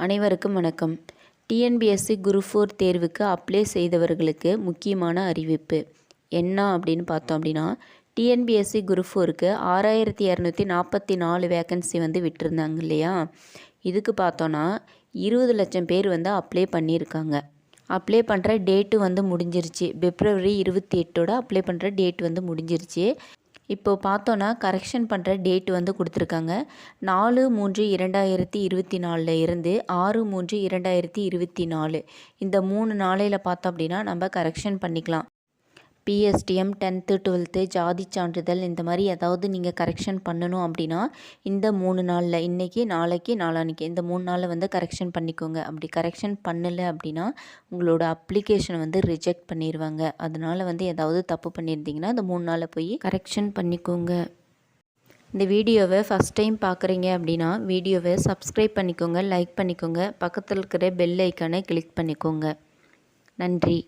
அனைவருக்கும் வணக்கம். TNPSC group 4 தேர்வுக்கு அப்ளை செய்தவர்களுக்கு முக்கியமான அறிவிப்பு என்ன அப்படின்னு பார்த்தோம் அப்படின்னா, டிஎன்பிஎஸ்சி குரூப் 4க்கு 6244 வேக்கன்சி விட்டிருந்தாங்க இல்லையா. இதுக்கு பார்த்தோன்னா 20 லட்சம் பேர் அப்ளை பண்ணியிருக்காங்க. அப்ளை பண்ணுற டேட்டு முடிஞ்சிருச்சு. பிப்ரவரி 28 அப்ளை பண்ணுற டேட் முடிஞ்சிருச்சு. இப்போது பார்த்தோன்னா கரெக்ஷன் பண்ணுற டேட் கொடுத்துருக்காங்க. 4/3/2024 இருந்து 6/3/2024 இந்த 3 நாளையில் பார்த்தோம் அப்படின்னா நம்ம கரெக்ஷன் பண்ணிக்கலாம். பிஎஸ்டிஎம் 10th 12th ஜாதி சான்றிதழ் இந்த மாதிரி ஏதாவது நீங்கள் கரெக்ஷன் பண்ணணும் அப்படின்னா இந்த 3 நாளில் இன்றைக்கி நாளைக்கு நாளான்னைக்கு இந்த 3 நாளில் கரெக்ஷன் பண்ணிக்கோங்க. அப்படி கரெக்ஷன் பண்ணலை அப்படின்னா உங்களோட அப்ளிகேஷனை ரிஜெக்ட் பண்ணிடுவாங்க. அதனால் ஏதாவது தப்பு பண்ணியிருந்தீங்கன்னா இந்த 3 நாளில் போய் கரெக்ஷன் பண்ணிக்கோங்க. இந்த வீடியோவை ஃபஸ்ட் டைம் பார்க்குறீங்க அப்படின்னா வீடியோவை சப்ஸ்கிரைப் பண்ணிக்கோங்க, லைக் பண்ணிக்கோங்க, பக்கத்தில் இருக்கிற பெல் ஐக்கானை கிளிக் பண்ணிக்கோங்க. நன்றி.